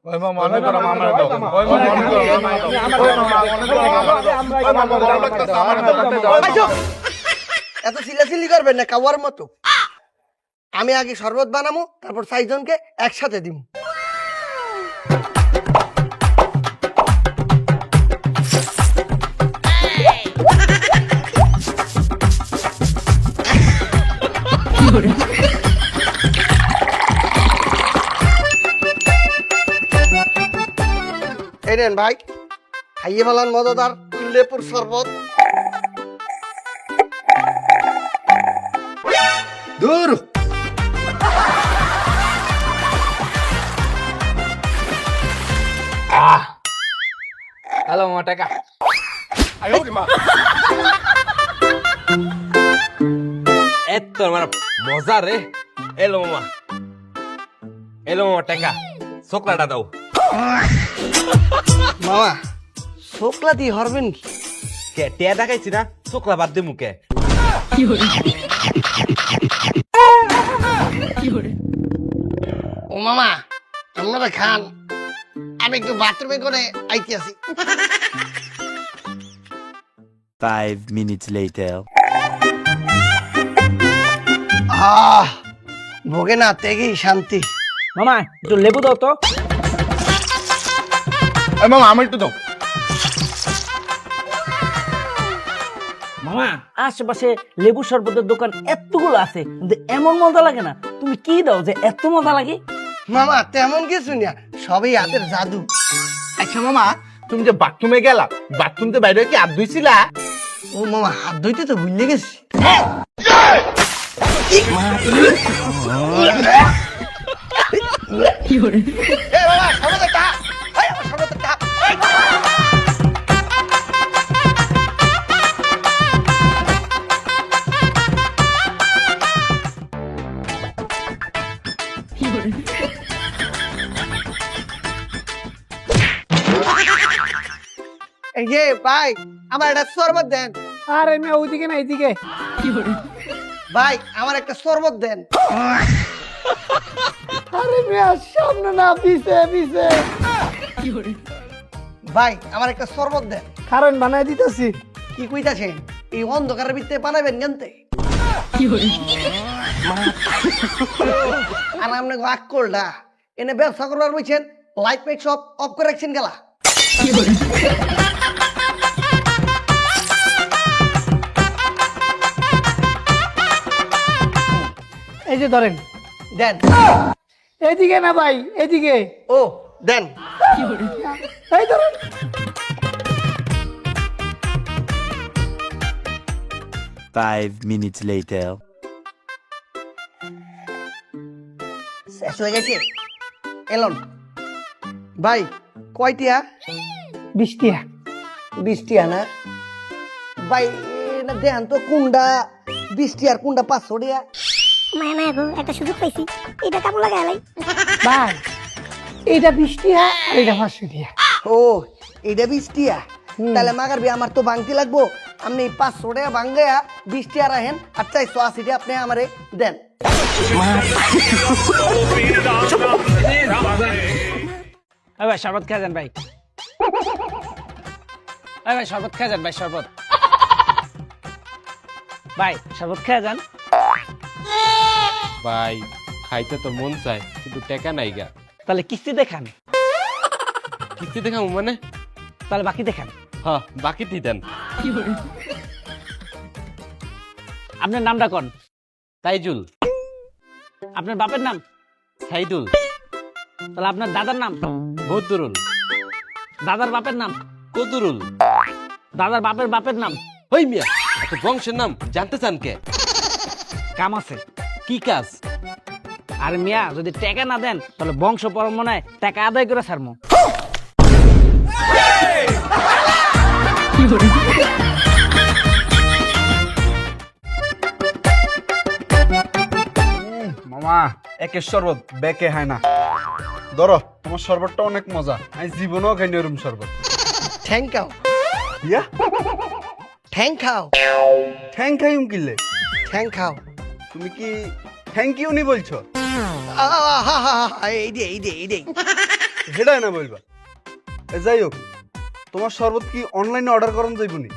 ওই মামা অনেক করে মামা দাও ওই মামা অনেক করে মামা দাও ওই মামা অনেক করে মামা দাও ওই মামা বড় লাগতেছে আমার দাও এত চিল্লাচিল্লি করবেন না কাওয়ার মতো। আমি আগে শরবত বানাবো, তারপর 4 জনকে একসাথে দিব। এই নেন ভাই, খাইয়ে ফেলান মজাদার লেবুর শরবত। দূর হ্যালো মামা টাকা আয়ো রে মা এত মানে মজা রে এলো মামা টাকা চোকলাটা দাও মামা শোকলা দিয়ে হরবেন কি? কে টিয়া দেখাইছি না চোকলা বাদ দে মুখে ও মামা আপনারা খান, আমি একটু বাথরুমে করে আইতে আসি। 5 minutes later. ভোগে না তেগেই শান্তি। মামা একটু লেবু দাও তো। এই মামা আমি একটু দাও মামা আশেপাশে লেবু শরবতের দোকান এতগুলো আছে, কিন্তু এমন মজা লাগে না। তুমি কি দাও যে এত মজা লাগে? মামা তেমন কিছু না, সবই হাতের জাদু। আচ্ছা মামা তুমি যে বাথরুমে গেলা, বাথরুমতে বাইরে কি হাত ধুইছিলা? ও মামা হাত ধুইতে তো ভুলে গেছি। এই যে ভাই আমার একটা শরবত দেন। আরে মেয়ে ওইদিকে না এইদিকে। ভাই আমার একটা শরবত দেন। আরে মেয়ে সামনে না পিছে পিছে। ভাই আমার একটা শরবত দেন। কারণ বানাই দিতেছি। কি কইতাছেন? এই অন্ধকারের ভিতরে বানাবেন কেনতে? আর আপনি রাগ করলা এনে ব্যবসা করবার বলছেন, লাইট মাইট সব অফ করে রাখছেন গেলা। এই যে ধরেন। দেন। এইদিকে না ভাই, এইদিকে। ও দেন। এই ধরেন। Five minutes later. শেষ হয়ে গেছে। এলন ভাই কয়টিয়া? 20 টিয়া। 20 টিয়া না ভাই, না দেন তো কোনটা 20 টিয়ার কোনটা 500 টিয়া? মায়া মায়া গো, একটা সুযোগ পাইছি, এটা কামড় লাগা এলাই। ভাই এইটা 20 টিয়া আর এইটা 500 টিয়া। ও এইটা 20 টিয়া, তাহলে মাগার ভাই আমার তো ভাঙতে লাগবো। আপনি 500 টাকা ভাঙ্গায়া 20 টিয়া রাখেন, আর 480 টিয়া আপনি আমারে দেন। ভাই শরবত খেয়ে যান ভাই। ভাই শরবত খেয়ে যান ভাই, শরবত। ভাই শরবত খেয়ে যান। ভাই খাইতে তো মন চায় কিন্তু টাকা নাই গা তাহলে কিস্তি দেখান। কিস্তি দেখাম মানে তাহলে বাকি দেখান। হ্যাঁ বাকি দেন আপনার নামটা কোন? তাইজুল আপনার বাপের নাম? সাইদুল তাহলে আপনার দাদার নাম? বদরুল দাদার বাপের নাম? কদরুল দাদার বাপের বাপের নাম? হই মিয়া এত বংশের নাম জানতে চান কে? কাম আছে। কি কাজ? আর মিয়া যদি টাকা না দেন তাহলে বংশ পরম্পরায় টাকা আদায় করে ছাড়মু। মামা একে শরবত বেকে হয় না। ধরো তোমার শরবতটা অনেক মজা, আমি জীবনেও খাইনি ওরকম শরবত। ঠ্যাং খাও, ইয়া ঠ্যাং খাও, ঠ্যাং খাইম কিলে? ঠ্যাং খাও। তুমি কি থ্যাংক ইউ নি বলছো? এই দে এই দে এই দে। হেডায় না বলবা। যাই হোক, তোমার শরবত কি অনলাইনে অর্ডার করান যাইবনি?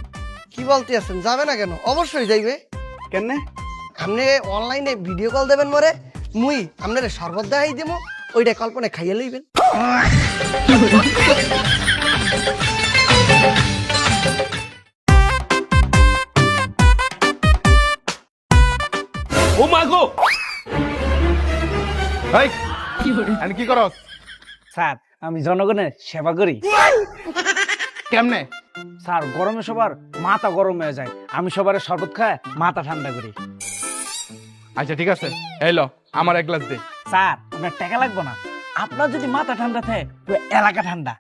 কি বলতে আছেন, যাবে না কেন? অবশ্যই যাইবে। কেন? আপনি অনলাইনে ভিডিও কল দেবেন মরে, মুই আপনার শরবত দেখাই দেবো, ওইটা কল্পনা খাইয়ে লইবেন। ও মা গো, আমি কি করস? স্যার আমি জনগণের সেবা করি। কেমনে? স্যার গরমে সবার মাথা গরম হয়ে যায়, আমি সবার শরবত খায় মাথা ঠান্ডা করি। আচ্ছা ঠিক আছে, এলো আমার এক গ্লাস দে। স্যার আপনার টাকা লাগবে না, আপনার যদি মাথা ঠান্ডা থাকে পুরো এলাকা ঠান্ডা।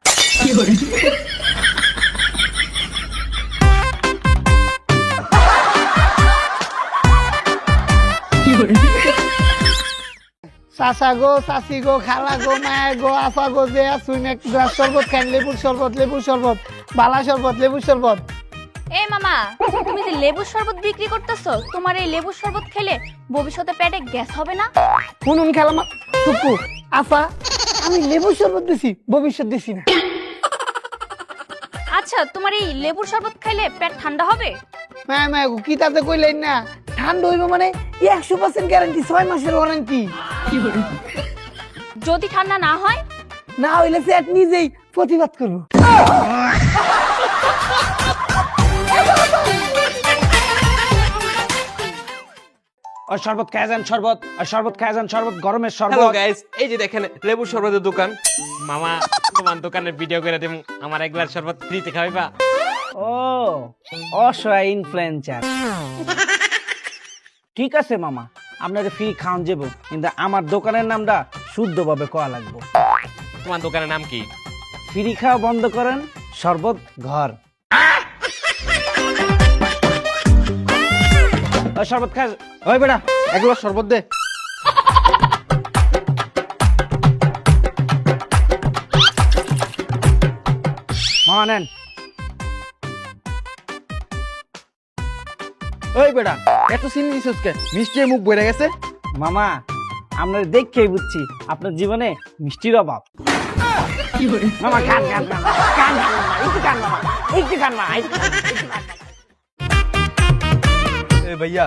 চাচা গো, চাচি গো, খালা গো, মায়া গো, আফা গো, যে আসুন এক গ্লাস শরবত খান, লেবুর শরবত, লেবুর শরবত, বালা শরবত, লেবুর শরবত। এই মামা, তুমি যে লেবুর শরবত বিক্রি করতেছো, তোমার এই লেবুর শরবত খেলে ভবিষ্যতে পেটে গ্যাস হবে না? শুনুন খালামা টুকু, আফা আমি লেবুর শরবত দিছি, ভবিষ্যৎ দিছি না। আচ্ছা, তোমার এই লেবুর শরবত খাইলে পেট ঠান্ডা হবে? মায়া মায়া গো, কি তাতে কইলেন না? ঠান্ডা হইব মানে 100% গ্যারান্টি, 6 মাসের ওয়ারেন্টি। যদি ঠান্ডা না হয়? না হইলে সেট নিজেই প্রতিবাদ করবো। আর শরবত খায় যান, শরবত আর শরবত খায় যান, শরবত গরমের হ্যালো শরবত। গাইস, এই যে দেখেন লেবুর শরবতের দোকান। মামা তোমার দোকানের ভিডিও করে দেব, আমার এক গ্লাস শরবত ফ্রিতে খাওয়াইবা? ও অসহায় ইনফ্লুয়েন্সার। ঠিক আছে মামা, আপনাকে ফ্রি খাওয়ান যাবো, কিন্তু আমার দোকানের নামটা শুদ্ধভাবে কয়া লাগবো। তোমার দোকানের নাম কি? ফ্রি খাওয়া বন্ধ করেন, শরবত ঘর। ওই শরবত খা, ওই বেটা এক গ্লাস শরবত দে। মামা নেন। ওই বেটা, এত চিনি দিছস কে? মিষ্টি মুখ বইরা গেছে। মামা আপনার দেখেই বুঝছি আপনার জীবনে মিষ্টির অভাব। মামা খান খান খান খান, একটু খান মামা, একটু খান মামা, একটু খান। এ ভাইয়া,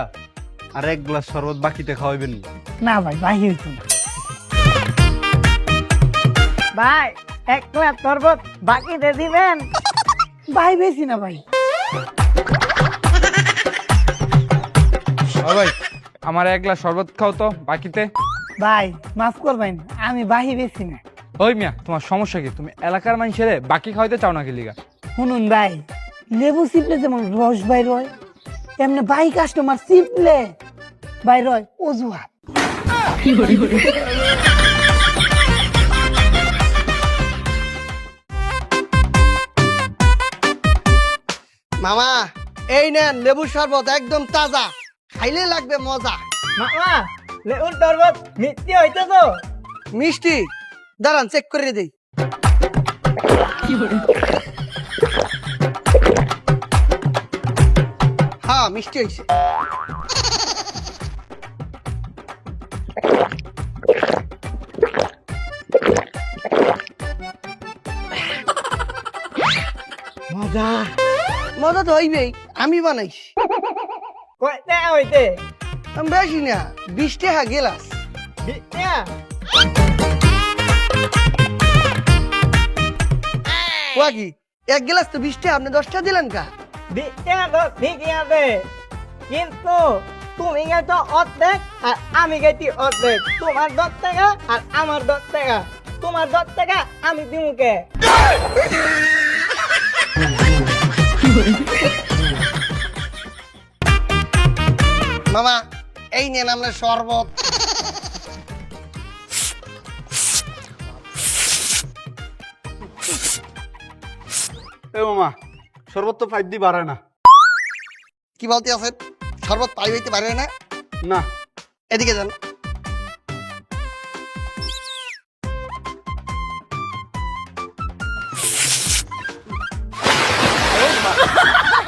আর এক গ্লাস শরবত বাকিতে খাওয়াইবেন? না ভাই, ভাই হইতো না ভাই, এক গ্লাস শরবত বাকিতে দিবেন? ভাই বেশি না ভাই। ও ভাই, আমার এক গ্লাস শরবত খাও তো বাকিতে। ভাই মাফ করবেন, আমি বাহি বেশি না। ওই মিয়া, তোমার সমস্যা কি? তুমি এলাকার মানুষের বাকি খাওয়াইতে চাও না কি লিগা? শুনুন ভাই, লেবু চিপলে যেমন রস বাইর হয়, এমনি বাই কাস্টমার চিপলে বাইর হয় অজুহাত। মামা এই নেন লেবুর শরবত, একদম তাজা, খাইলে লাগবে মজা। মামা লেবুর শরবত মিষ্টি হইতে তো? মিষ্টি? দাঁড়ান চেক করে দেই। হ্যাঁ মিষ্টি হয়েছে। মজা। মজা তো হইবেই, আমি বানাইছি। কয়টা হইতে? বেশি না, 20 টাকা গেলাস। কি এক গেলাস তো 20 টাকা, আপনি 10 টাকা দিলেন কা? ঠিকই আছে, কিন্তু তুমি গেছো অর্ধেক আর আমি গেছি অর্ধেক। তোমার 10 টাকা আর আমার 10 টাকা, তোমার 10 টাকা আমি দিমুকে। মামা এই নেন আপনার শরবত। এ মামা, শরবত তো 5 দি বাড়ায় না। কি বলতে আছেন? শরবত পাই হইতে পারে না? না। এদিকে যান।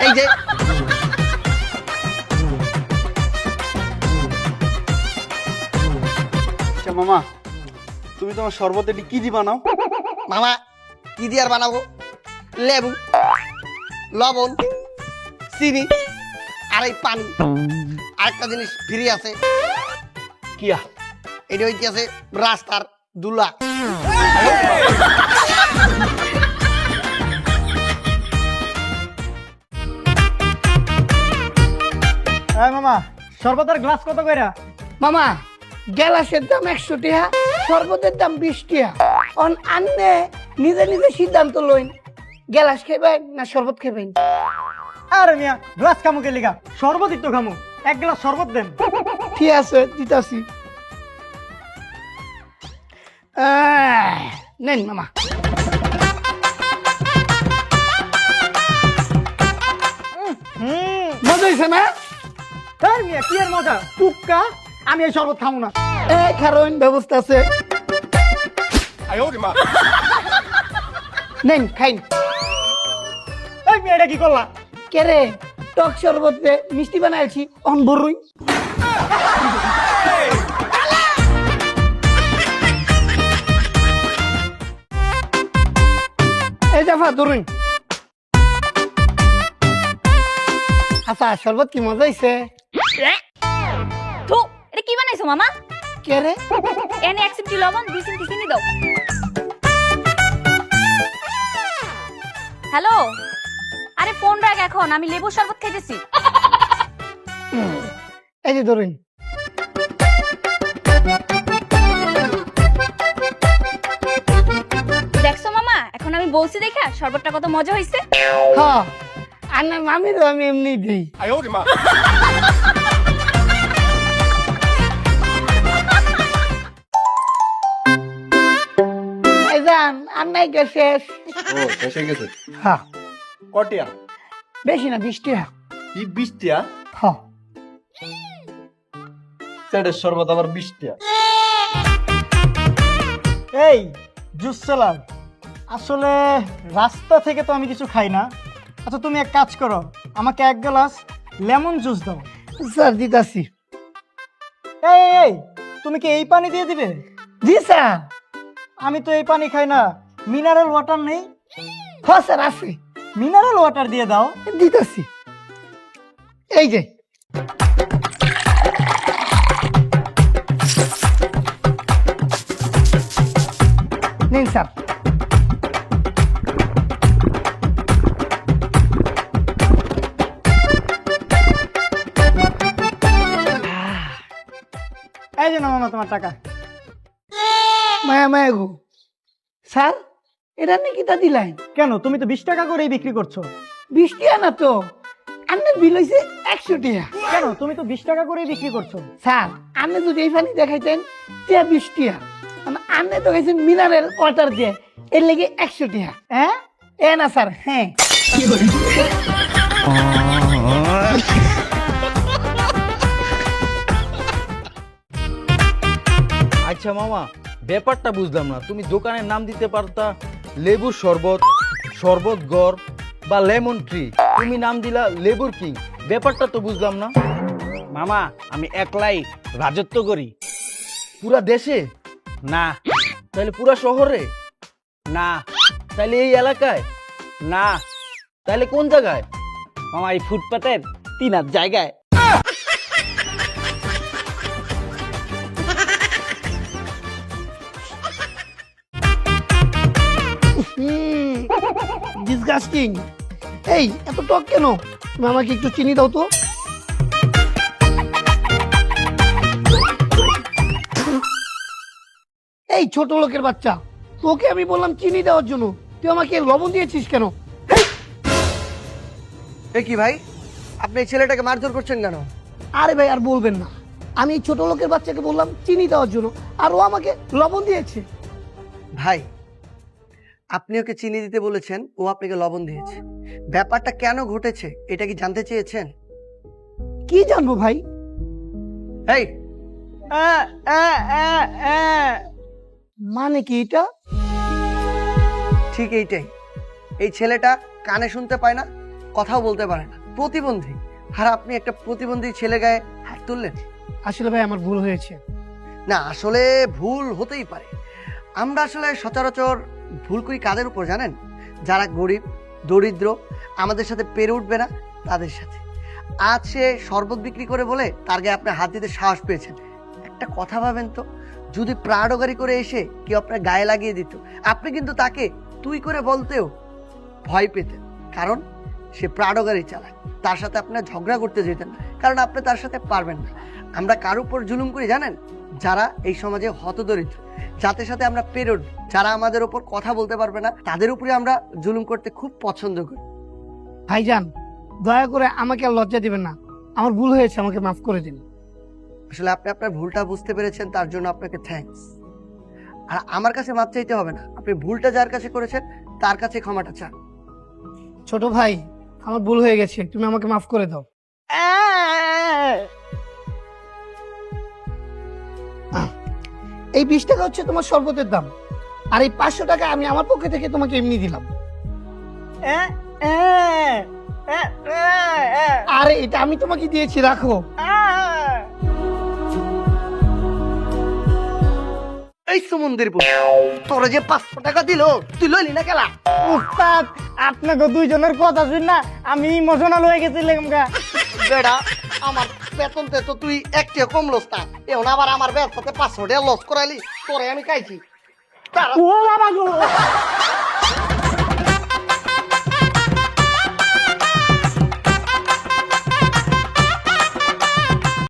এই যে আচ্ছা মামা, তুমি তোমার শরবতে কি দি বানাও? মামা কি দিয়ে আর বানাবো? লেবু, লবণ, চিনি আর এই পানি। আরেকটা জিনিস ফ্রি আছে। কিয়া এটা হইতেছে রাস্তার দুলা। মামা শরবতের গ্লাস কত কইরা? মামা গ্যালাসের দাম 100 টাকা, শরবতের দাম 20 টাকা। আন্নে নিজে নিজে সিদ্ধান্ত লইন, গ্যালাস খাইবেন না শরবত খাইবেন? আরে মিয়া গ্লাস খামু কে লিগা? শরবতই তো খামু। এক গ্লাস শরবত দেন। ঠিক আছে দিতাছি। নেন মামা। মজা হয়েছে না? তার মিয়া কি এর মজা? টুক্কা, আমি এই শরবত খামু না। এই কারণ ব্যবস্থা আছে, নেন খাইন। এই মিয়া এটা কি করলা? কে রে, টক শরবত দে মিষ্টি বানাইছি অনবরুই। এই জাফা ধরুন। আচ্ছা শরবত কি মজা হয়েছে? থু, এটা কি বানাইছো মামা? কে রে? এনে 1 চিমটি লবণ 2 চিমটি চিনি দাও। হ্যালো, আরে ফোন রাখ এখন, আমি লেবুর শরবত খাইতেছি। এই যে ধরুন। দেখছো মামা, এখন আমি বলছি দেখা শরবতটা কত মজা হইছে। হ্যাঁ, আর না মামিরও আমি এমনি দিই। ভাইজান আর নাই গে শেষ। ও শেষ হয়ে গেছে। হ্যাঁ কটিয়া বেশি না 20 টাকা। কি 20 টিয়া? হ্যাঁ সেটের শরবত আবার 20 টিয়া। এই জুস চালাও। আসলে রাস্তা থেকে তো আমি কিছু খাই না। আচ্ছা তুমি এক কাজ করো, আমাকে 1 গ্লাস লেমন জুস দাও। স্যার দিতাছি। এই এই, এই তুমি কি এই পানি দিয়ে দিবে? জি স্যার। আমি তো এই পানি খাই না। মিনারেল ওয়াটার নেই? হ্যাঁ স্যার আছে, মিনারেল ওয়াটার দিয়ে দাও। দিতাছি। এই যে নিন স্যার। এই যে না মামা তোমার টাকা। মায়া মায়া গো স্যার, এটা নাকি তা দিলেন? কেন, তুমি তো 20 টাকা করেই বিক্রি করছো। 20 টাকা না তো, আপনার বিল হয়েছে 100 টাকা। কেন, তুমি তো 20 টাকা করেই বিক্রি করছো। স্যার আপনি যদি এই পানি দেখাইতেন তে 20 টাকা, আপনি তো খাইছেন মিনারেল ওয়াটার দিয়ে, এর লেগে 100 টাকা। হ্যাঁ এ না স্যার, হ্যাঁ। আচ্ছা মামা, ব্যাপারটা বুঝলাম না। তুমি দোকানের নাম দিতে পারতা লেবুর শরবত, শরবত গড় বা লেমন ট্রি, তুমি নাম দিলা লেবুর কিং। ব্যাপারটা তো বুঝলাম না। মামা আমি একলাই রাজত্ব করি। পুরা দেশে না তাহলে পুরা শহরে না তাহলে এই এলাকায় না তাহলে কোন জায়গায়? মামা এই ফুটপাতের 3 জায়গায়। ডিসগাস্টিং। এই এত টক কেন? তুমি আমাকে একটু চিনি দাও তো। এই ছোট লোকের বাচ্চা, তোকে আমি বললাম চিনি দেওয়ার জন্য, তুই আমাকে লবণ দিয়েছিস কেন? কি ভাই, আপনি এই ছেলেটাকে মারধর করছেন কেন? আরে ভাই আর বলবেন না, আমি এই ছোট লোকের বাচ্চাকে বললাম চিনি দেওয়ার জন্য, আর ও আমাকে লবণ দিয়েছে। ভাই আপনি ওকে চিনি দিতে বলেছেন, ও আপনাকে লবণ দিয়েছে। ব্যাপারটা কেন ঘটেছে এটা কি জানতে চেয়েছেন? কি জানবো ভাই? এই মানে কি এটা? ঠিক এইটাই। এই ছেলেটা কানে শুনতে পায় না, কথাও বলতে পারে না, প্রতিবন্ধী। আর আপনি একটা প্রতিবন্ধী ছেলে গায়ে হাত তুললেন। আসলে ভাই আমার ভুল হয়েছে। না আসলে ভুল হতেই পারে। আমরা আসলে সচরাচর ভুল করি কাদের উপর জানেন? যারা গরিব দরিদ্র আমাদের সাথে পেরে উঠবে না তাদের সাথে। আজ সে শরবত বিক্রি করে বলে তার গায়ে আপনি হাত দিতে সাহস পেয়েছেন। একটা কথা ভাবেন তো, যদি প্রাডো গাড়ি করে এসে কেউ আপনার গায়ে লাগিয়ে দিত, আপনি কিন্তু তাকে তুই করে বলতেও ভয় পেতেন, কারণ সে প্রাডো গাড়ি চালায়। তার সাথে আপনার ঝগড়া করতে যেতেন না, কারণ আপনি তার সাথে পারবেন না। আমরা কার উপর জুলুম করি জানেন? যারা এই সমাজে হতদরিদ্র, যাদের সাথে আমরা পেরে উঠব, যারা আমাদের উপর কথা বলতে পারবে না, তাদের উপরে আমরা জুলুম করতে খুব পছন্দ করি। ভাইজান, দয়া করে আমাকে আর লজ্জা দিবেন না, আমার ভুল হয়েছে, আমাকে মাফ করে দিন। আসলে আপনি আপনার ভুলটা বুঝতে পেরেছেন, তার জন্য আপনাকে থ্যাঙ্কস। আর আমার কাছে মাপ চাইতে হবে না, আপনি ভুলটা যার কাছে করেছেন তার কাছে ক্ষমাটা চান। ছোট ভাই, আমার ভুল হয়ে গেছে, তুমি আমাকে মাফ করে দাও। এই 20 টাকা হচ্ছে তোমার শরবতের দাম, আর এই 500 টাকা আমি আমার পক্ষে থেকে তোমাকে এমনি দিলাম। আরে এটা আমি তোমাকে দিয়েছি, রাখো। এই সুমন্দির তোরা যে 500 টাকা দিল, তুই লইলি না কেলা? উস্তাদ, আপনাকে দুইজনের কথা শুন না আমি ইমোশনাল হয়ে গেছিলাম গা। বেড়া, আমার বেতন তো তুই একটা কম লস না, এখন আবার আমার ব্যবসাতে 500 টাকা লস করাইলি, তোরে আমি খাইছি। ও বাবা গো।